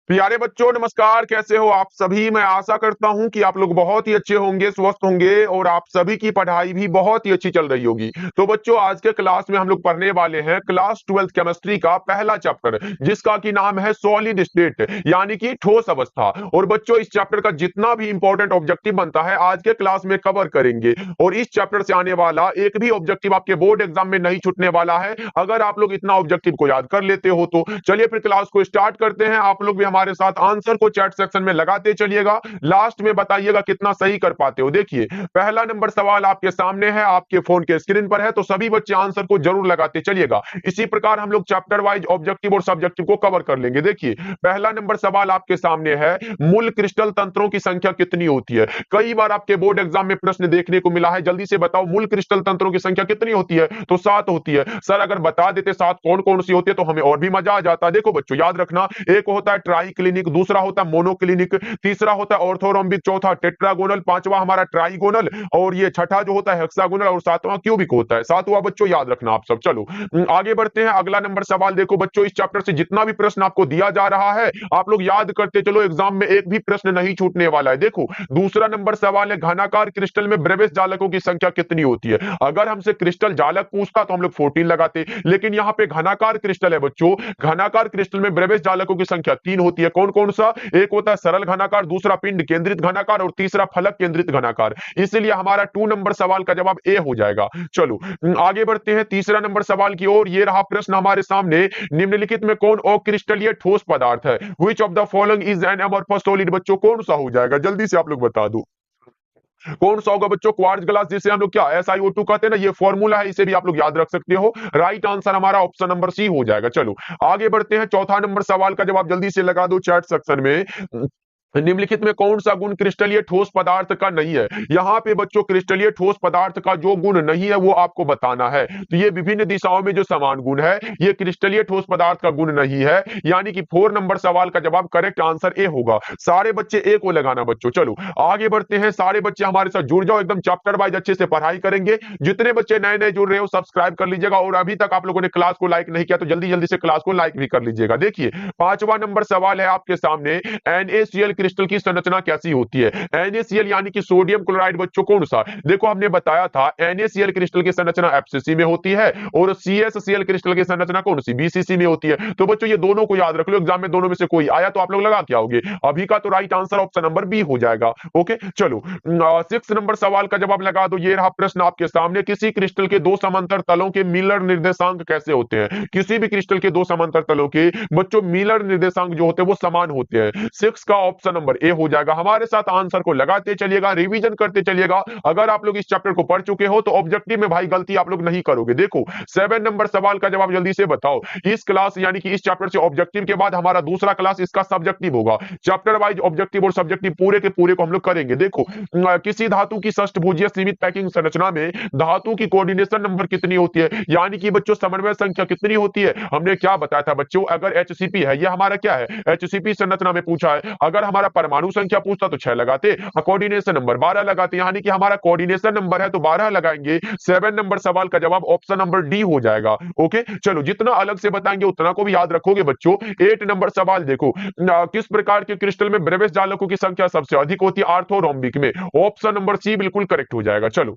प्यारे बच्चों नमस्कार। कैसे हो आप सभी। मैं आशा करता हूं कि आप लोग बहुत ही अच्छे होंगे, स्वस्थ होंगे और आप सभी की पढ़ाई भी बहुत ही अच्छी चल रही होगी। तो बच्चों आज के क्लास में हम लोग पढ़ने वाले हैं क्लास 12th केमिस्ट्री का पहला चैप्टर, जिसका की नाम है सॉलिड स्टेट यानी कि ठोस अवस्था। और बच्चों इस चैप्टर का जितना भी इंपॉर्टेंट ऑब्जेक्टिव बनता है आज के क्लास में कवर करेंगे। और इस चैप्टर से आने वाला एक भी ऑब्जेक्टिव आपके बोर्ड एग्जाम में नहीं छूटने वाला है, अगर आप लोग इतना ऑब्जेक्टिव को याद कर लेते हो तो। चलिए फिर क्लास को स्टार्ट करते हैं। आप लोग भी हमारे साथ आंसर को चैट सेक्शन में लगाते चलिएगा, लास्ट में बताइएगा कितना सही कर पाते हो। देखिए पहला नंबर सवाल आपके सामने है, आपके फोन के स्क्रीन पर है, तो सभी बच्चे आंसर को जरूर लगाते चलिएगा। इसी प्रकार हम लोग चैप्टर वाइज ऑब्जेक्टिव और सब्जेक्टिव को कवर कर लेंगे। देखिए पहला नंबर सवाल आपके सामने है, मूल क्रिस्टल तंत्रों की संख्या कितनी होती है। कई बार आपके बोर्ड एग्जाम में प्रश्न देखने को मिला है, जल्दी से बताओ मूल क्रिस्टल तंत्रों की संख्या कितनी होती है। तो 7 होती है। सर अगर बता देते 7 कौन कौन सी होती है तो हमें और भी मजा आ जाता। देखो बच्चों याद रखना, एक होता है ट्राई क्लिनिक, दूसरा होता है मोनोक्लिनिक, तीसरा होता है ऑर्थोरोम्बिक, चौथा टेट्रागोनल, पांचवा हमारा ट्राइगोनल और ये छठा जो होता है हेक्सागोनल और सातवां क्यूबिक होता है। सातवां बच्चों याद रखना आप सब। चलो आगे बढ़ते हैं। अगला नंबर सवाल देखो बच्चों, इस चैप्टर से जितना भी प्रश्न आपको दिया जा रहा है आप लोग याद करते चलो, एग्जाम में एक भी प्रश्न नहीं छूटने वाला है। देखो दूसरा नंबर सवाल है, घनाकार क्रिस्टल में ब्रेविस जालकों की संख्या कितनी होती है। अगर हमसे क्रिस्टल जालक पूछता तो हम लोग 14 लगाते, लेकिन यहाँ पे घनाकार क्रिस्टल है बच्चों। घनाकार क्रिस्टल में ब्रेविस जालकों की संख्या 3 होती है। कौन कौन सा, एक होता है सरल घनाकार, दूसरा पिंड केंद्रित घनाकार और तीसरा फलक केंद्रित घनाकार। इसलिए हमारा 2 नंबर सवाल का जवाब ए हो जाएगा। चलो आगे बढ़ते हैं तीसरा नंबर सवाल की ओर। ये रहा प्रश्न हमारे सामने, निम्नलिखित में कौन अक्रिस्टलीय ठोस पदार्थ है। Which of the following is an amorphous solid. बच्चों कौन सा हो जाएगा, जल्दी से आप लोग बता दो कौन सा होगा बच्चों। क्वार्ट्ज ग्लास, जिसे हम लोग क्या SiO2 कहते हैं ना, ये फॉर्मूला है, इसे भी आप लोग याद रख सकते हो। राइट आंसर हमारा ऑप्शन नंबर सी हो जाएगा। चलो आगे बढ़ते हैं, चौथा नंबर सवाल का जवाब जल्दी से लगा दो चैट सेक्शन में। निम्नलिखित में कौन सा गुण क्रिस्टलीय ठोस पदार्थ का नहीं है। यहाँ पे बच्चों क्रिस्टलीय ठोस पदार्थ का जो गुण नहीं है वो आपको बताना है। तो ये विभिन्न दिशाओं में जो समान गुण है ये क्रिस्टलीय ठोस पदार्थ का गुण नहीं है, यानी कि 4 नंबर सवाल का जवाब करेक्ट आंसर ए होगा। सारे बच्चे ए को लगाना बच्चों। चलो आगे बढ़ते हैं, सारे बच्चे हमारे साथ जुड़ जाओ, एकदम चैप्टर वाइज अच्छे से पढ़ाई करेंगे। जितने बच्चे नए नए जुड़ रहे हो सब्सक्राइब कर लीजिएगा, और अभी तक आप लोगों ने क्लास को लाइक नहीं किया तो जल्दी जल्दी से क्लास को लाइक भी कर लीजिएगा। देखिए पांचवा नंबर सवाल है आपके सामने, NaCl क्रिस्टल की संरचना कैसी होती है। NaCl यानी कि सोडियम क्लोराइड बच्चों कौन सा। देखो हमने बताया था NaCl क्रिस्टल की संरचना FCC में होती है और CsCl क्रिस्टल की संरचना कौन सी, BCC में होती है। तो बच्चों ये दोनों को याद रख लो, एग्जाम में दोनों में से कोई आया तो आप लोग लगा क्या होगे। अभी का तो right answer option number B हो जाएगा। ओके चलो 6 नंबर सवाल का जवाब लगा दो। ये रहा प्रश्न आपके सामने, किसी क्रिस्टल के दो समांतर तलों के मिलर निर्देशांक कैसे होते हैं। किसी भी क्रिस्टल के दो समांतर तलों के बच्चों मिलर निर्देशांक जो होते हैं वो समान होते हैं। 6 का ऑप्शन नंबर ए हो जाएगा। हमारे साथ आंसर को लगाते चलिएगा, रिवीजन करते चलिएगा। अगर आप लोग इस चैप्टर को पढ़ चुके हो तो ऑब्जेक्टिव में भाई गलती आप लोग नहीं करोगे। देखो 7 नंबर सवाल का जवाब जल्दी से बताओ। इस क्लास यानी कि इस चैप्टर से ऑब्जेक्टिव के बाद हमारा दूसरा क्लास इसका सब्जेक्टिव होगा। चैप्टर वाइज ऑब्जेक्टिव और सब्जेक्टिव पूरे के पूरे को हम लोग करेंगे। देखो किसी धातु की षष्ठभुजीय सीमित पैकिंग संरचना में धातु की कोऑर्डिनेशन नंबर कितनी होती है, यानी कि बच्चों समन्वय संख्या कितनी होती है। हमने क्या बताया था बच्चों, अगर HCP है, ये हमारा क्या है HCP संरचना में पूछा है, अगर हमारा परमाणु संख्या पूछता तो 6 लगाते, कोऑर्डिनेशन नंबर 12 लगाते, यानी कि हमारा कोऑर्डिनेशन नंबर है तो 12 लगाएंगे। 7 नंबर सवाल का जवाब ऑप्शन नंबर डी हो जाएगा। ओके चलो जितना अलग से बताएंगे उतना को भी याद रखोगे बच्चों। 8 नंबर सवाल देखो, किस प्रकार के क्रिस्टल में ब्रेविस जालकों की संख्या सबसे अधिक होती है। आर्थोरोम्बिक में। ऑप्शन नंबर सी बिल्कुल करेक्ट हो जाएगा। चलो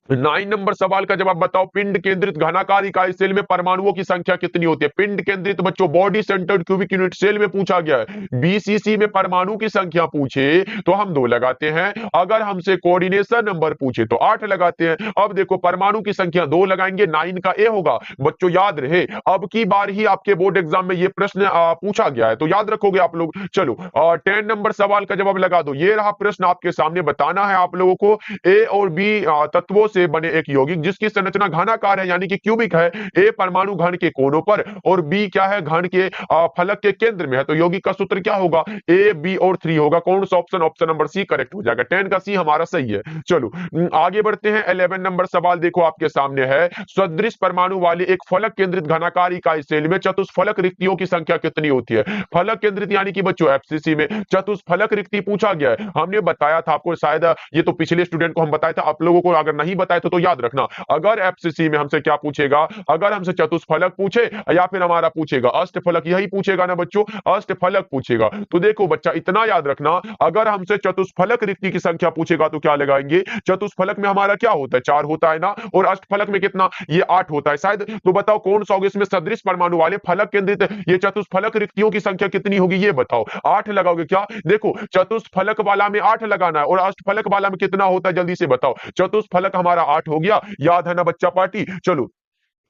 9 नंबर सवाल का जवाब बताओ, पिंड केंद्रित घनाकार इकाई सेल में परमाणुओं की संख्या कितनी होती है। पिंड केंद्रित बच्चों body centred cubic unit cell में पूछा गया है। BCC में परमाणु की संख्या पूछे तो हम 2 लगाते हैं, अगर हमसे कोऑर्डिनेशन नंबर पूछे तो 8 लगाते हैं। अब देखो परमाणु की संख्या 2 लगाएंगे, 9 का ए होगा। बच्चों याद रहे अब की बार ही आपके बोर्ड एग्जाम में ये प्रश्न पूछा गया है तो याद रखोगे आप लोग। चलो 10 नंबर सवाल का जवाब लगा दो। ये रहा प्रश्न आपके सामने, बताना है आप लोगों को ए और बी तत्वों से बने एक यौगिक जिसकी संरचना घनाकार है यानी कि क्यूबिक है। ए परमाणु घन के कोनों पर और बी क्या है घन के फलक के केंद्र में है, तो यौगिक का सूत्र क्या होगा, ए बी और 3 होगा। कौन सा option, option number C correct हो जाएगा। 10 का सी हमारा सही है। चलो आगे बढ़ते हैं। 11 नंबर सवाल देखो आपके सामने है, सदृश परमाणु वाले एक फलक केंद्रित घनाकार इकाई सेल में चतुष्फलक रिक्तियों की संख्या कितनी होती है। फलक केंद्रित यानी कि बच्चों FCC में चतुष्फलक रिक्ति पूछा गया है। हमने बताया था आपको, शायद ये तो पिछले स्टूडेंट को हम बताया था, आप लोगों को अगर नहीं बताए थे, तो याद रखना अगर एफसीसी में हमसे क्या पूछेगा, अगर हमसे चतुष्फलक पूछे या फिर हमारा पूछेगा अष्टफलक, यही पूछेगा ना बच्चों, अष्टफलक पूछेगा। तो देखो बच्चा इतना याद रखना, अगर हमसे चतुष्फलक रिक्ति की संख्या पूछेगा तो क्या लगाएंगे, चतुष्फलक में हमारा क्या होता है, 4 होता है ना, और अष्टफलक में कितना, ये 8 होता है शायद। तो बताओ कौन सा होगा इसमें, सदृश परमाणु वाले फलक केंद्रित ये चतुष्फलक रिक्तियों की संख्या कितनी होगी, ये बताओ। 8 लगाओगे क्या, देखो चतुष्फलक वाला में 8 लगाना है और अष्टफलक वाला में कितना होता है, जल्दी से बताओ। चतुष्फलक हमारा 8 हो गया, याद है ना बच्चा पार्टी। चलो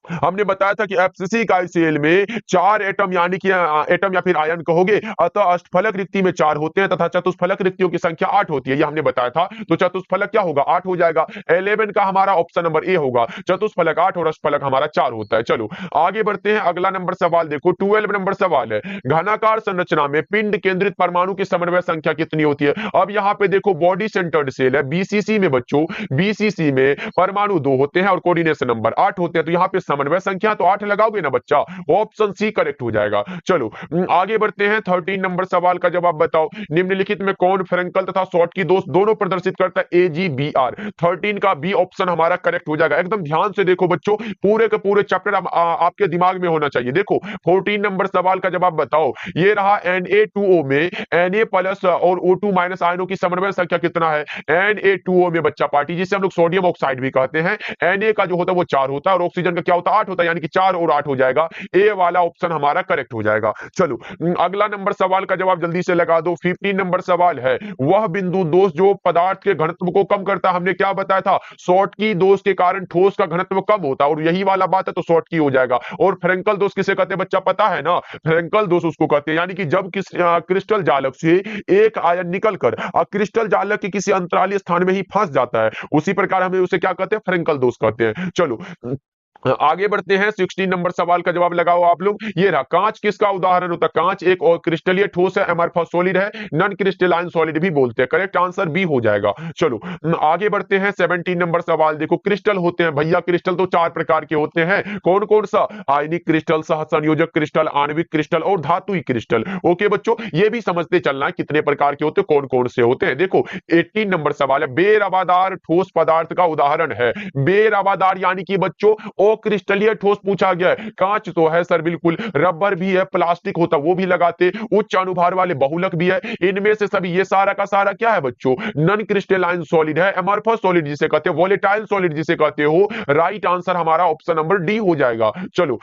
हमने बताया था कि एफसीसी का सेल में 4 एटम यानी कि एटम या फिर आयन कहोगे, अतः अष्टफलक रिक्ति में 4 होते हैं तथा चतुष्फलक रिक्तियों की संख्या 8 होती है, ये हमने बताया था। तो चतुष्फलक क्या होगा, 8 हो जाएगा। 11 का हमारा ऑप्शन नंबर ए होगा, चतुष्फलक 8 और अष्टफलक हमारा 4 होता है। चलो आगे बढ़ते हैं, अगला नंबर सवाल देखो, 12 नंबर सवाल है, घनाकार संरचना में पिंड केंद्रित परमाणु की समन्वय संख्या कितनी होती है। अब यहाँ पे देखो बॉडी सेंटर्ड सेल है, बीसीसी में बच्चों, बीसीसी में परमाणु 2 होते हैं और कोऑर्डिनेशन नंबर 8 होते हैं, तो यहाँ पे समन्वय संख्या तो 8 लगाओगे ना बच्चा, ऑप्शन सी करेक्ट हो जाएगा। चलो आगे बढ़ते हैं, 13 नंबर सवाल का जवाब बताओ, निम्नलिखित में कौन फ्रेंकल तथा शॉर्ट की दोष दोनों प्रदर्शित करता है, AGBR। 13 का बी ऑप्शन हमारा करेक्ट हो जाएगा। एकदम ध्यान से देखो बच्चों, पूरे के पूरे चैप्टर आपके दिमाग में होना चाहिए। देखो 14 नंबर सवाल का जवाब बताओ, ये रहा Na2O में Na प्लस और O2 माइनस आयनों की समन्वय संख्या कितना है, Na2O में बच्चा पार्टी, जिसे हम लोग सोडियम ऑक्साइड भी कहते हैं, Na का जो होता है वो 4 होता है और ऑक्सीजन का क्या होता है, 8 होता है, यानी कि 4 और 8 हो जाएगा, ए वाला ऑप्शन हमारा करेक्ट हो जाएगा। चलो अगला नंबर सवाल का जवाब जल्दी से लगा दो, 15 नंबर सवाल है, वह बिंदु दोष जो पदार्थ के घनत्व को कम करता है, हमने क्या बताया था, शॉर्टकी दोष के कारण ठोस का घनत्व कम होता है, और यही वाला बात है, तो शॉर्टकी हो जाएगा। और फ्रेंकल दोष किसे कहते हैं बच्चा पता है ना, फ्रेंकल दोष उसको कहते हैं, यानी कि जब क्रिस्टल जालक से एक आयन निकलकर क्रिस्टल जालक के किसी अंतराली स्थान में ही फंस जाता है, उसी प्रकार हमें उसे क्या कहते हैं, फ्रेंकल दोष कहते हैं। चलो आगे बढ़ते हैं, 16 नंबर सवाल का जवाब लगाओ आप लोग, ये रहा, कांच किसका उदाहरण होता है, कांच एक और क्रिस्टलीय ठोस है, अमरफस सॉलिड है, नॉन क्रिस्टलाइन सॉलिड भी बोलते हैं, करेक्ट आंसर बी हो जाएगा। चलो आगे बढ़ते हैं, 17 नंबर सवाल देखो, क्रिस्टल होते हैं भैया, क्रिस्टल तो 4 प्रकार के होते हैं, कौन कौन सा, आयनिक क्रिस्टल, सहसंयोजक क्रिस्टल, आणविक क्रिस्टल और धातुई क्रिस्टल। ओके बच्चों, ये भी समझते चलना है कितने प्रकार के होते हैं, कौन कौन से होते हैं। देखो 18 नंबर सवाल है, बेरवादार ठोस पदार्थ का उदाहरण है, बेरवादार यानी कि बच्चों क्रिस्टलीय ठोस पूछा गया है, कांच तो है सर बिल्कुल, रबर भी है, प्लास्टिक होता वो भी लगाते, उच्च अनुभार वाले बहुलक भी है, इनमें से सभी ये सारा का सारा क्या है बच्चों, नॉन क्रिस्टलाइन सॉलिड है, अमरफस सॉलिड जिसे कहते हैं, वोलेटाइल सॉलिड जिसे कहते हो। राइट आंसर हमारा ऑप्शन नंबर डी हो जाएगा। चलो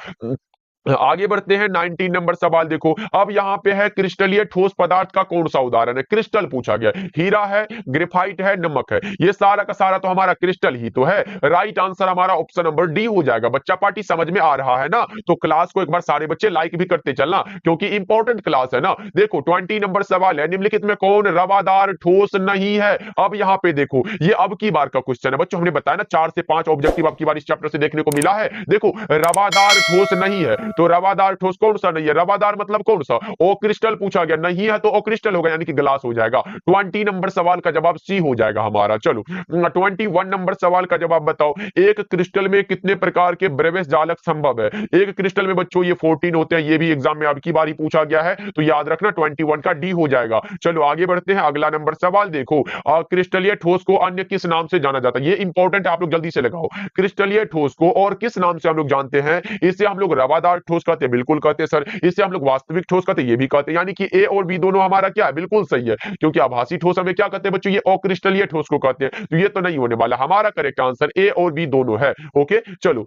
आगे बढ़ते हैं, 19 नंबर सवाल देखो, अब यहां पे है क्रिस्टलीय ठोस पदार्थ का कौन सा उदाहरण है, क्रिस्टल पूछा गया, हीरा है, ग्रेफाइट है, नमक है, ये सारा का सारा तो हमारा क्रिस्टल ही तो है। राइट आंसर हमारा ऑप्शन नंबर डी हो जाएगा। बच्चा पार्टी समझ में आ रहा है ना, तो क्लास को एक बार सारे बच्चे लाइक भी करते चलना, क्योंकि इंपॉर्टेंट क्लास है ना। देखो 20 नंबर सवाल है, निम्नलिखित में कौन रवादार ठोस नहीं है। अब यहां पे देखो, ये अब की बार का क्वेश्चन है बच्चों, हमने बताया ना 4 से 5 ऑब्जेक्टिव अब की बार इस चैप्टर से देखने को मिला है। देखो रवादार ठोस नहीं है, तो रवादार ठोस कौन सा नहीं है, रवादार मतलब कौन सा, ओ क्रिस्टल पूछा गया, नहीं है तो ओ क्रिस्टल होगा, यानी कि ग्लास हो जाएगा। 20 नंबर सवाल का जवाब सी हो जाएगा हमारा। चलो 21 नंबर सवाल का जवाब बताओ, एक क्रिस्टल में कितने प्रकार के ब्रेविस जालक संभव है। एक क्रिस्टल में बच्चों ये 14 होते हैं, ये भी एग्जाम में अब की बार ही पूछा गया है, तो याद रखना 21 का डी हो जाएगा। चलो आगे बढ़ते हैं, अगला नंबर सवाल देखो, क्रिस्टलीय ठोस को अन्य किस नाम से जाना जाता है, ये इंपॉर्टेंट है, आप लोग जल्दी से लगाओ, क्रिस्टलीय ठोस को और किस नाम से हम लोग जानते हैं। इसे हम लोग रवादार ठोस कहते हैं, बिल्कुल कहते हैं सर। इसे हम लोग वास्तविक ठोस कहते हैं, ये भी कहते हैं, यानी कि ए और बी दोनों हमारा क्या है, बिल्कुल सही है, क्योंकि आभासी ठोस हमें क्या कहते हैं बच्चों, ये अक्रिस्टलीय ठोस को कहते हैं, तो ये तो नहीं होने वाला, हमारा करेक्ट आंसर ए और बी दोनों है। ओके चलो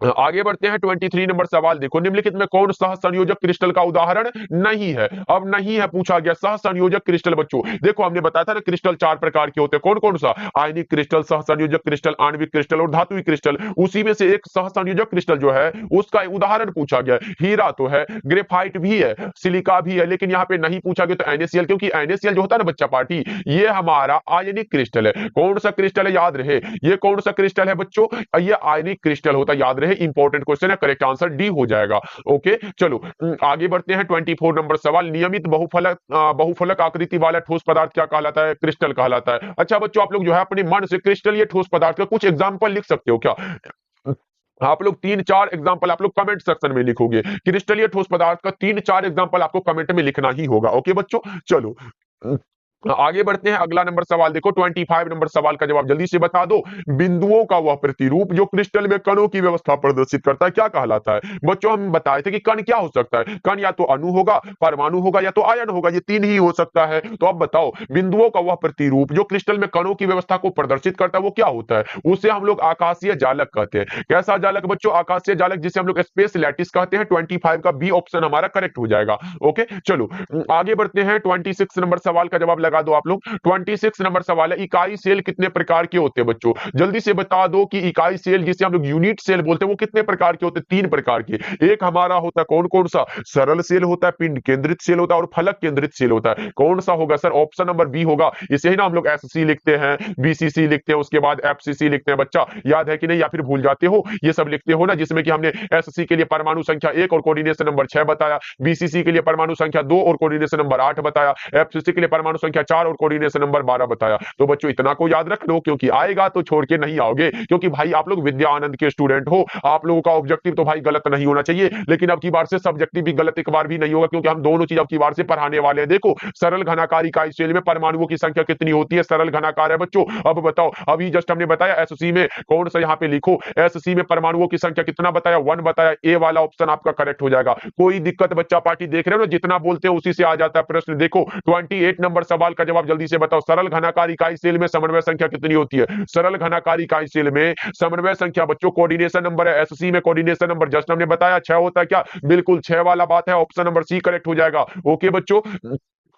आगे बढ़ते हैं, 23 नंबर सवाल देखो, निम्नलिखित में कौन सहसंयोजक क्रिस्टल का उदाहरण नहीं है। अब नहीं है पूछा गया, सहसंयोजक क्रिस्टल बच्चों देखो हमने बताया था ना, क्रिस्टल 4 प्रकार के होते हैं, कौन कौन सा, आयनिक क्रिस्टल, सहसंयोजक क्रिस्टल, आणविक क्रिस्टल और धातुई क्रिस्टल। उसी में से एक सहसंयोजक क्रिस्टल जो है उसका उदाहरण पूछा गया, हीरा तो है, ग्रेफाइट भी है, सिलिका भी है, लेकिन यहाँ पे नहीं पूछा गया तो NaCl, क्योंकि NaCl जो होता है ना बच्चा पार्टी, ये हमारा आयनिक क्रिस्टल है। कौन सा क्रिस्टल है याद रहे, ये कौन सा क्रिस्टल है बच्चों, ये आयनिक क्रिस्टल होता है, याद रहे, इंपॉर्टेंट क्वेश्चन है, करेक्ट आंसर डी हो जाएगा। ओके चलो आगे बढ़ते हैं, 24 नंबर सवाल, नियमित बहुफलक आकृति वाला ठोस पदार्थ क्या कहलाता है, क्रिस्टल कहलाता है। अच्छा बच्चों, आप लोग जो है अपने मन से क्रिस्टलीय ठोस पदार्थ का कुछ एग्जांपल लिख सकते हो क्या, आप लोग 3-4 एग्जांपल आप लोग कमेंट सेक्शन में लिखोगे, क्रिस्टलीय ठोस पदार्थ का 3-4 एग्जांपल आपको कमेंट में लिखना ही होगा। ओके बच्चों चलो आगे बढ़ते हैं, अगला नंबर सवाल देखो, 25 नंबर सवाल का जवाब जल्दी से बता दो। बिंदुओं का वह प्रतिरूप जो क्रिस्टल में कणों की व्यवस्था प्रदर्शित करता है क्या कहलाता है? बच्चों हम बताए थे कि कण क्या हो सकता है, कण या तो अणु होगा, परमाणु होगा, या तो आयन होगा, ये तीन ही हो सकता है। तो अब बताओ, बिंदुओं का वह प्रतिरूप जो क्रिस्टल में कणों की व्यवस्था को प्रदर्शित करता है वो क्या होता है? उसे हम लोग आकाशीय जालक कहते हैं। कैसा जालक बच्चों? आकाशीय जालक, जिसे हम लोग स्पेस लैटिस कहते हैं। 25 का बी ऑप्शन हमारा करेक्ट हो जाएगा। ओके चलो, आगे बढ़ते हैं, 26 नंबर सवाल का जवाब लगा दो आप लोग। 26 नंबर सवाल है, इकाई सेल कितने प्रकार के होते हैं बच्चों? जल्दी से बता दो कि इकाई सेल, जिसे हम लोग यूनिट सेल बोलते हैं, वो कितने प्रकार के होते हैं? तीन प्रकार के। एक हमारा होता है कौन कौन सा? सरल सेल होता है, पिंड केंद्रित सेल होता है, और फलक केंद्रित सेल होता है। कौन सा होगा सर? ऑप्शन नंबर बी होगा। इसे ही ना हम लोग एससी लिखते हैं, बीसीसी लिखते हैं, उसके बाद एफसीसी लिखते हैं। बच्चा याद है कि नहीं, या फिर भूल जाते हो? ये सब लिखते हो ना, जिसमें कि हमने एससी के लिए परमाणु संख्या 1 और कोऑर्डिनेशन नंबर 6 बताया, बीसीसी के लिए परमाणु संख्या 2 और कोऑर्डिनेशन नंबर 8 बताया, एफसीसी के लिए परमाणु संख्या 4 और कोऑर्डिनेशन नंबर 12 बताया। तो बच्चों इतना को याद रख लो, क्योंकि आएगा तो छोड़ के नहीं आओगे, क्योंकि भाई आप लोग विद्या आनंद के स्टूडेंट हो, आप लोगों का ऑब्जेक्टिव तो भाई गलत नहीं होना चाहिए, लेकिन अब की बार से सब्जेक्टिव भी गलत एक बार भी नहीं होगा, क्योंकि हम दोनों चीज अब की बार से पढ़ाने वाले हैं। देखो, सरल घनाकार इकाई सेल में परमाणुओं की संख्या कितनी होती है? सरल घनाकार है बच्चों। अब बताओ, अभी जस्ट हमने बताया एससी में कौन सा, यहाँ पे लिखो, एससी में परमाणुओं की संख्या कितना बताया? 1 बताया। ए वाला ऑप्शन आपका करेक्ट हो जाएगा। कोई दिक्कत बच्चा पार्टी देख रहे हो ना, जितना बोलते हैं उसी से आ जाता है प्रश्न। देखो 28 नंबर सवाल का जवाब जल्दी से बताओ, सरल घनाकार इकाई सेल में समन्वय संख्या कितनी होती है? सरल घनाकार इकाई सेल में समन्वय संख्या बच्चों, कोऑर्डिनेशन नंबर है, एससी में कोऑर्डिनेशन नंबर जस्ट हमने बताया 6 होता है। क्या बिल्कुल 6 वाला बात है, ऑप्शन नंबर सी करेक्ट हो जाएगा। ओके बच्चों,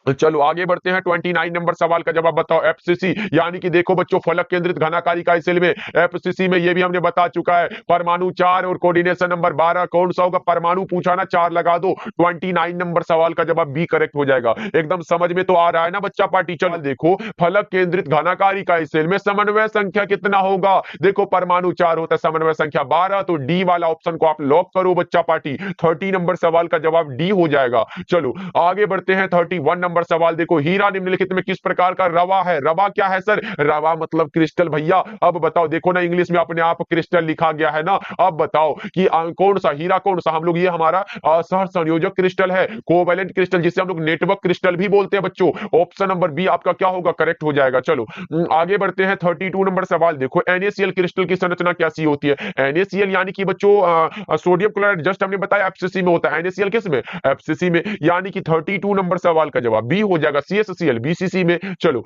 चलो आगे बढ़ते हैं, 29 नंबर सवाल का जवाब बताओ। एफसीसी यानी कि देखो बच्चों, फलक केंद्रित घनाकार इकाई सेल में, एफसीसी में ये भी हमने बता चुका है, परमाणु 4 और कोऑर्डिनेशन नंबर 12 कौन सा होगा? परमाणु पूछा ना, 4 लगा दो। 29 नंबर सवाल का जवाब बी करेक्ट हो जाएगा। एकदम समझ में तो आ रहा है ना बच्चा पार्टी? चल देखो, फलक केंद्रित घनाकार इकाई सेल में समन्वय संख्या कितना होगा? देखो परमाणु 4 होता है, समन्वय संख्या 12, तो डी वाला ऑप्शन को आप लॉक करो बच्चा पार्टी। 30 नंबर सवाल का जवाब डी हो जाएगा। चलो आगे बढ़ते हैं, 31 नंबर सवाल देखो, हीरा निम्नलिखित में किस प्रकार का रवा है? रवा क्या है सर? रवा मतलब क्रिस्टल भैया। अब बताओ, देखो ना इंग्लिश में अपने आप क्रिस्टल लिखा गया है ना। अब बताओ कि कौन सा हीरा, कौन सा? हम लोग ये हमारा सह संयोजक क्रिस्टल है, कोवैलेंट क्रिस्टल, जिसे हम लोग नेटवर्क क्रिस्टल भी बोलते हैं बच्चों। ऑप्शन नंबर बी आपका क्या होगा? करेक्ट हो जाएगा। चलो आगे बढ़ते हैं, 32 नंबर सवाल देखो, NaCl क्रिस्टल की संरचना कैसी होती है? NaCl यानी कि बच्चों सोडियम क्लोराइड, जस्ट हमने बताया एफसीसी में होता है। NaCl किस में? एफसीसी में। यानी कि 32 नंबर सवाल का जवाब बी हो जाएगा, CSCl बीसीसी में। चलो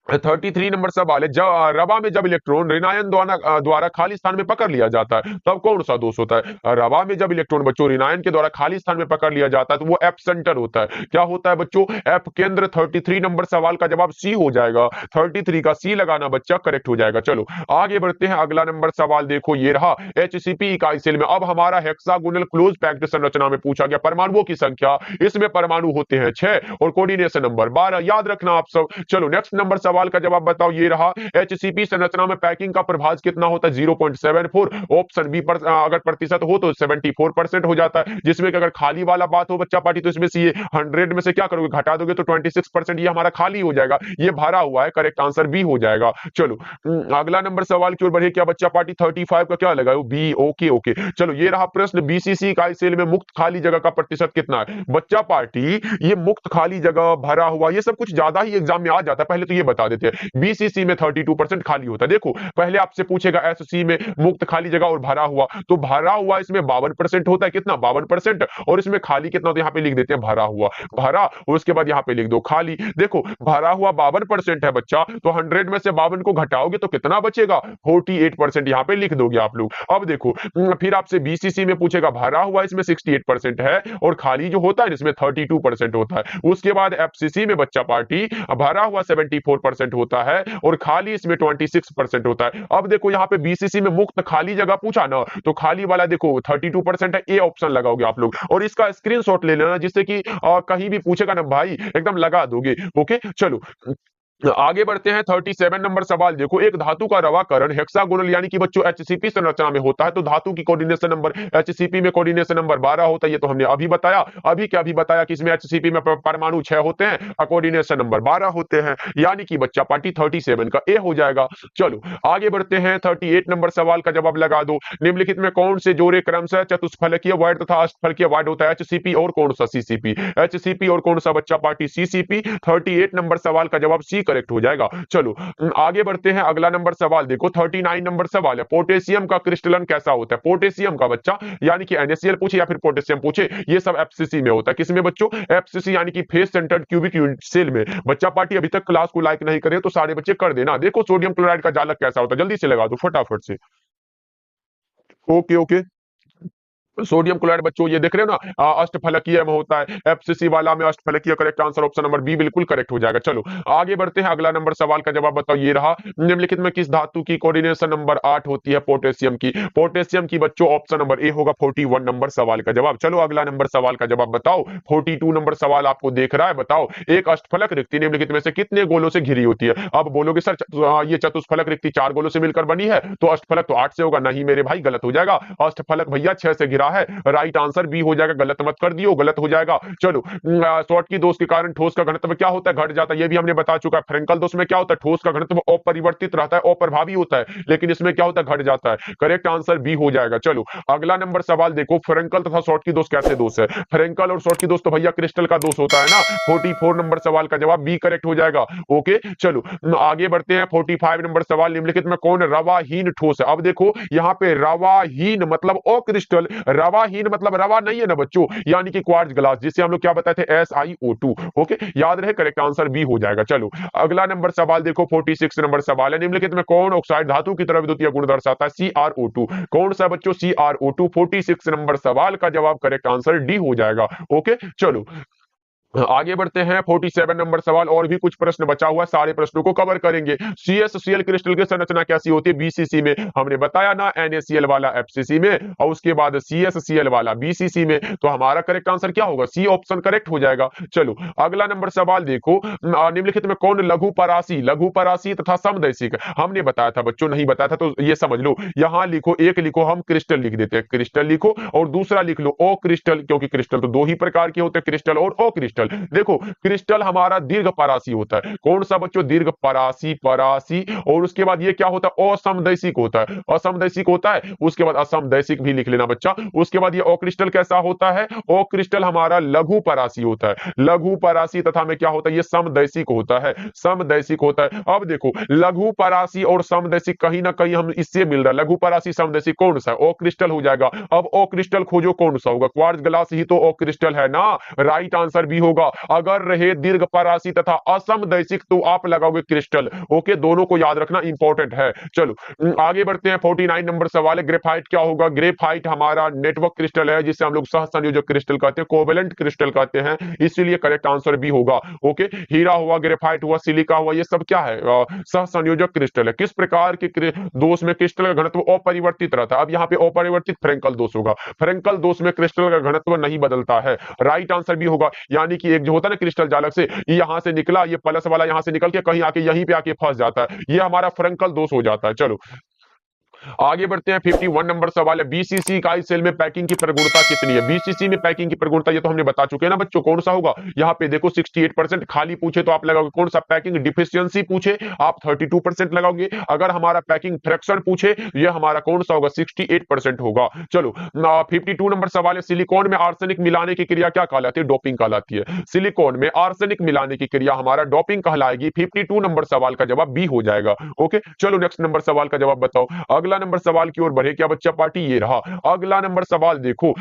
33 नंबर सवाल है, जब रवा में जब इलेक्ट्रॉन ऋणायन द्वारा खाली स्थान में पकड़ लिया जाता है तब कौन सा दोष होता है? रवा में जब इलेक्ट्रॉन बच्चों ऋणायन के द्वारा खाली स्थान में पकड़ लिया जाता है तो वो एफ सेंटर होता है। क्या होता है बच्चों? एफ केंद्र। 33 नंबर सवाल का जवाब सी हो जाएगा। 33 का सी लगाना बच्चा करेक्ट हो जाएगा। चलो आगे बढ़ते हैं, अगला नंबर सवाल देखो, ये रहा एचसीपी इकाई सेल में। अब हमारा हेक्सागोनल क्लोज पैक्ड संरचना में पूछा गया परमाणुओं की संख्या, इसमें परमाणु होते हैं 6 और कोऑर्डिनेशन नंबर 12, याद रखना आप सब। चलो नेक्स्ट नंबर सवाल का जवाब बताओ, ये रहा एचसीपी संरचना में पैकिंग का प्रभाज कितना होता है? 0.74। ऑप्शन बी पर अगर प्रतिशत हो तो 74% हो जाता है, जिसमें कि अगर खाली वाला बात हो बच्चा पार्टी तो इसमें से ये 100 में से क्या करोगे? घटा दोगे तो 26%, ये हमारा खाली हो जाएगा, ये भरा हुआ है। करेक्ट आंसर बी हो जाएगा। चलो अगला नंबर सवाल की ओर बढ़े, क्या बच्चा पार्टी 35 का क्या लगाओ? बी। ओके ओके, चलो ये रहा प्रश्न, बीसीसी इकाई सेल में मुक्त खाली जगह का प्रतिशत कितना है? बच्चा पार्टी ये मुक्त खाली जगह, भरा हुआ, ये सब कुछ ज्यादा ही एग्जाम में आ जाता है, पहले तो ये बता देते हैं। बीसीसी में 32% खाली होता है। देखो पहले आपसे पूछेगा एससी में मुक्त खाली जगह और भरा हुआ, तो भरा हुआ इसमें 52% होता है। कितना? 52%। और इसमें खाली कितना? तो यहाँ पे लिख देते हैं भरा हुआ, भरा, और उसके बाद यहाँ पे लिख दो खाली। देखो भरा हुआ 52% है बच्चा, तो 100 में से 52 को घटाओगे तो कितना बचेगा? 48%, यहाँ पे लिख दोगे आप लोग। अब देखो फिर आपसे बीसीसी में पूछेगा, भरा हुआ इसमें 68% है और खाली जो होता है इसमें 32% होता है। उसके बाद एफसीसी में बच्चा पार्टी भरा हुआ 74% होता है और खाली इसमें 26% होता है। अब देखो यहाँ पे बीसीसी में मुक्त खाली जगह पूछा ना, तो खाली वाला देखो 32% है, ए ऑप्शन लगाओगे आप लोग, और इसका स्क्रीनशॉट ले लेना, जिससे कि कहीं भी पूछेगा ना भाई एकदम लगा दोगे। ओके चलो आगे बढ़ते हैं 37 नंबर सवाल देखो। एक धातु का रवाकरण हेक्सागोनल यानी कि बच्चों एचसीपी संरचना में होता है तो धातु की कोऑर्डिनेशन नंबर एचसीपी में कोऑर्डिनेशन नंबर 12 होता है। ये तो हमने अभी बताया। अभी क्या भी बताया कि इसमें एचसीपी में परमाणु 6 होते हैं और कोऑर्डिनेशन नंबर 12 होते हैं, यानी कि बच्चा पार्टी 37 का ए हो जाएगा। चलो आगे बढ़ते हैं 38 नंबर सवाल का जवाब लगा दो। निम्नलिखित में कौन से जोड़े क्रमशः चतुष्फलकीय वार्ड तथा अष्टफलकीय वार्ड होता है? एचसीपी और कौन सा सीसीपी? एचसीपी और कौन सा बच्चा पार्टी सीसीपी। 38 नंबर सवाल का जवाब सी करेक्ट हो जाएगा। चलो आगे बढ़ते हैं। अगला नंबर सवाल देखो 39 नंबर सवाल है। पोटेशियम का क्रिस्टलन कैसा होता है? पोटेशियम का बच्चा यानी कि NaCl पूछे या फिर पोटेशियम पूछे, ये सब एफसीसी में होता है। किसमें बच्चों? एफसीसी यानी कि face centred cubic unit cell में। बच्चा पार्टी अभी तक क्लास को लाइक नहीं करे तो सारे बच्चे कर देना। देखो सोडियम क्लोराइड का जालक कैसा होता है, जल्दी से लगा दो फटाफट से। Okay okay. सोडियम क्लोराइड बच्चों ये देख रहे हो ना, अष्टफलकीय में होता है। एफसीसी वाला में अष्टफलकीय। Correct answer option number B बिल्कुल करेक्ट हो जाएगा। चलो आगे बढ़ते हैं। अगला नंबर सवाल का जवाब बताओ। ये रहा। निम्नलिखित में किस धातु की कोऑर्डिनेशन नंबर 8 होती है? पोटेशियम की। पोटेशियम की बच्चों ऑप्शन नंबर ए होगा 41 नंबर सवाल का जवाब। चलो अगला नंबर सवाल का जवाब बताओ। 42 नंबर सवाल आपको देख रहा है। बताओ एक अष्टफलक रिक्ति निम्नलिखित में से कितने गोलों से घिरी होती है? अब बोलोगे सर ये चतुष्फलक रिक्ति 4 गोलों से मिलकर बनी है तो अष्टफलक तो 8 से होगा। नहीं मेरे भाई गलत हो जाएगा। अष्टफलक भैया 6 से घिरा है। राइट आंसर बी हो जाएगा। गलत मत कर दियो, गलत हो जाएगा। चलो शॉर्ट की दोष के कारण ठोस का घनत्व क्या होता है? घट जाता है। ये भी हमने बता चुका है। फ्रेंकल दोष में क्या होता है? ठोस का घनत्व अपरिवर्तित रहता है, अप्रभावी होता है, लेकिन इसमें क्या होता है? घट जाता है। करेक्ट आंसर बी हो जाएगा। चलो अगला नंबर सवाल देखो। फ्रेंकल तथा शॉर्ट की दोष कैसे दोष है? फ्रेंकल और शॉर्ट की दोष तो भैया क्रिस्टल का दोष होता है ना। 44 नंबर सवाल का जवाब बी करेक्ट हो जाएगा। ओके चलो आगे बढ़ते हैं। 45 नंबर सवाल। निम्नलिखित में कौन रवाहीन ठोस है? अब देखो यहाँ पे रवाहीन मतलब अक्रिस्टल, रवाहीन मतलब रवा नहीं है ना बच्चों, यानी कि क्वार्ट्ज ग्लास, जिसे हम लोग क्या बताए थे? SiO2। ओके याद रहे। करेक्ट आंसर बी हो जाएगा। चलो अगला नंबर सवाल देखो। 46 नंबर सवाल है। निम्नलिखित में कौन ऑक्साइड धातु की तरह विद्युतीय गुण दर्शाता है? CrO2। कौन सा बच्चों? CrO2। 46 नंबर सवाल का जवाब करेक्ट आंसर डी हो जाएगा। ओके चलो आगे बढ़ते हैं। 47 नंबर सवाल। और भी कुछ प्रश्न बचा हुआ है, सारे प्रश्नों को कवर करेंगे। CsCl क्रिस्टल की संरचना कैसी होती है? BCC में। हमने बताया ना NaCl वाला FCC में और उसके बाद CsCl वाला BCC में। तो हमारा करेक्ट आंसर क्या होगा? सी ऑप्शन करेक्ट हो जाएगा। चलो अगला नंबर सवाल देखो। निम्नलिखित में कौन लघु परासी तथा समदैशिक? हमने बताया था बच्चों, नहीं बताया था तो ये समझ लो। यहां लिखो, एक लिखो हम क्रिस्टल लिख देते हैं, क्रिस्टल लिखो, और दूसरा लिख लो ओ क्रिस्टल, क्योंकि क्रिस्टल तो दो ही प्रकार के होते हैं, क्रिस्टल और ओ क्रिस्टल। देखो क्रिस्टल हमारा दीर्घ परासी होता है। कौन सा बच्चों? दीर्घ परासी, परासी। और उसके बाद ये क्या होता है? असमदैशिक होता है। असमदैशिक होता है, उसके बाद असमदैशिक भी लिख लेना बच्चा। उसके बाद ये अक्रिस्टल कैसा होता है? अक्रिस्टल हमारा लघु परासी होता है। लघु परासी तथा में क्या होता है? ये समदैशिक होता है, समदैशिक होता है। अब देखो लघु परासी और समदैशिक कहीं ना कहीं हम इससे मिल रहा है। लघु परासी समदैशिक कौन सा? अक्रिस्टल हो जाएगा। अब अक्रिस्टल खोजो कौन सा होगा? क्वार्ट्ज ग्लास ही तो अक्रिस्टल है ना। राइट आंसर भी होगा। अगर रहे दीर्घ परासी तथा असमदैशिक तो आप लगाओगे क्रिस्टल। ओके दोनों को याद रखना इंपॉर्टेंट है। चलो आगे बढ़ते हैं। 49 नंबर सवाल है। ग्रेफाइट क्या होगा? ग्रेफाइट हमारा नेटवर्क क्रिस्टल है, जिसे हम लोग सह संयोजक क्रिस्टल कहते हैं, कोवेलेंट क्रिस्टल कहते हैं, इसीलिए करेक्ट आंसर भी होगा। ओके हीरा हुआ, ग्रेफाइट हुआ, सिलिका हुआ, ये सब क्या है? सह संयोजक क्रिस्टल है। किस प्रकार के दोष में क्रिस्टल का घनत्व अपरिवर्तित रहता है? अब यहाँ पे अपरिवर्तित फ्रेंकल दोष होगा। फ्रेंकल दोष में क्रिस्टल का घनत्व नहीं बदलता है। राइट आंसर भी होगा। यानी कि एक जो होता है ना क्रिस्टल जालक से, यहां से निकला, ये प्लस वाला यहां से निकल के कहीं आके यहीं पे आके फंस जाता है, ये हमारा फ्रेंकल दोष हो जाता है। चलो आगे बढ़ते हैं। 51 नंबर सवाल है। बीसीसी इकाई सेल में पैकिंग की प्रगुणता कितनी है? बीसीसी में पैकिंग की प्रगुणता ये तो हमने बता चुके हैं ना बच्चों। कौन सा होगा? यहाँ पे देखो 68%। खाली पूछे तो आप लगाओगे कौन सा? पैकिंग डिफिशियंसी पूछे आप 32% लगाओगे। अगर हमारा पैकिंग फ्रैक्शन पूछे ये हमारा कौन सा होगा? 68% होगा। चलो 52 नंबर सवाल है। सिलिकॉन में आर्सेनिक मिलाने की क्रिया क्या कहलाती है? डोपिंग कहलाती है। सिलिकॉन में आर्सेनिक मिलाने की क्रिया हमारा डोपिंग कहलाएगी। 52 नंबर सवाल का जवाब बी हो जाएगा। ओके चलो नेक्स्ट नंबर सवाल का जवाब बताओ। अगला नंबर सवाल की ओर बढ़े क्या बच्चा पार्टी? ये रहा अगला नंबर सवाल देखो।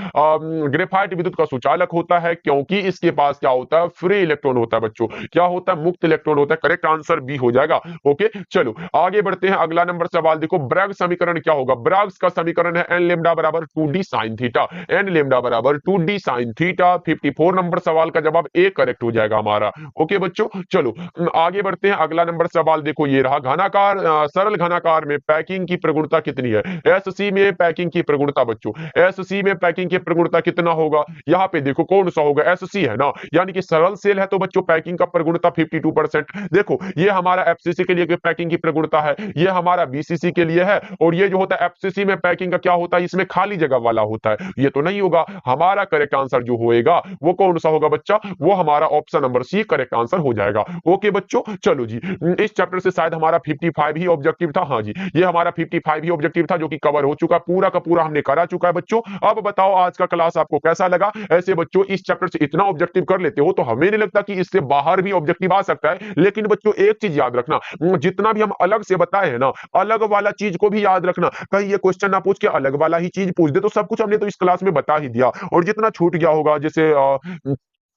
ग्रेफाइट विद्युत का सुचालक होता है क्योंकि इसके पास क्या होता है? फ्री इलेक्ट्रॉन होता है बच्चों। क्या होता है? मुक्त इलेक्ट्रॉन होता है। करेक्ट आंसर बी हो जाएगा। ओके चलो आगे बढ़ते हैं। अगला नंबर सवाल देखो। ब्रैग समीकरण क्या होगा? ब्रैग्स का समीकरण है एन लेमडा बराबर 2d sin theta. N lambda बराबर 2d sin थीटा। 54 नंबर सवाल का जवाब ए करेक्ट हो जाएगा हमारा। ओके बच्चों चलो आगे बढ़ते हैं। अगला नंबर सवाल देखो ये रहा। घनाकार सरल घनाकार में पैकिंग की प्रगुणता प्रगुणता कितनी है। एससी में पैकिंग की प्रगुणता बच्चों, एससी में पैकिंग की प्रगुणता कितना होगा, यहाँ पे देखो कौन सा होगा, एससी है ना, यानी कि सरल सेल है तो बच्चों पैकिंग का प्रगुणता 52%। देखो ये हमारा एफसीसी के लिए पैकिंग की प्रगुणता है, ये हमारा बीसीसी के लिए है, और ये जो होता है एफसीसी में पैकिंग का क्या होता है, इसमें खाली जगह वाला होता है, ये तो नहीं होगा। हमारा करेक्ट आंसर जो होएगा वो कौन सा होगा बच्चा, वो हमारा option number C correct answer हो जाएगा। ओके बच्चों, चलो जी, इस चैप्टर से शायद हमारा 55 ही ऑब्जेक्टिव था। हाँ जी, ये हमारा 55 ही ऑब्जेक्टिव था जो कि कवर हो चुका, पूरा का पूरा हमने करा चुका है बच्चों। अब बताओ आज का क्लास आपको कैसा लगा। ऐसे बच्चों इस चैप्टर से इतना ऑब्जेक्टिव कर लेते हो तो हमें नहीं लगता कि इससे बाहर भी ऑब्जेक्टिव आ सकता है। लेकिन बच्चों एक चीज याद रखना, जितना भी हम अलग से बताए हैं ना, अलग वाला चीज को भी याद रखना, कहीं ये क्वेश्चन ना पूछ के अलग वाला ही चीज पूछ दे, तो सब कुछ हमने तो इस क्लास में बता ही दिया, और जितना छूट गया होगा जैसे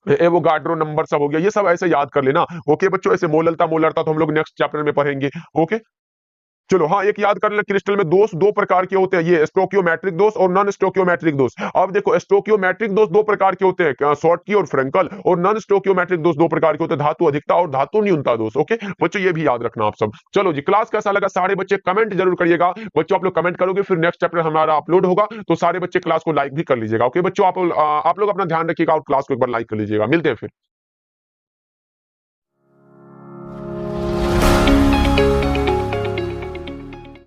एवोगाड्रो नंबर सब हो गया, ये सब ऐसे याद कर लेना। ओके बच्चों, ऐसे मोलरता मोलरता तो हम लोग नेक्स्ट चैप्टर में पढ़ेंगे। ओके चलो, हाँ एक याद कर लेना, क्रिस्टल में दोष दो प्रकार के होते हैं, ये स्टोकियोमेट्रिक दोष और नॉन स्टोकियोमेट्रिक दोष। अब देखो स्टोकियोमेट्रिक दोष दो प्रकार के होते हैं, शॉर्टकी और फ्रेंकल, और नॉन स्टोकियोमेट्रिक दोष दो प्रकार के होते हैं, धातु अधिकता और धातु न्यूनता दोष। ओके बच्चों, ये भी याद रखना आप सब। चलो जी, क्लास कैसा लगा सारे बच्चे कमेंट जरूर करिएगा बच्चों, आप लोग कमेंट करोगे फिर नेक्स्ट चैप्टर हमारा अपलोड होगा, तो सारे बच्चे क्लास को लाइक भी कर लीजिएगा। ओके बच्चों, आप लोग अपना ध्यान रखिएगा और क्लास को एक बार लाइक कर लीजिएगा। मिलते हैं फिर।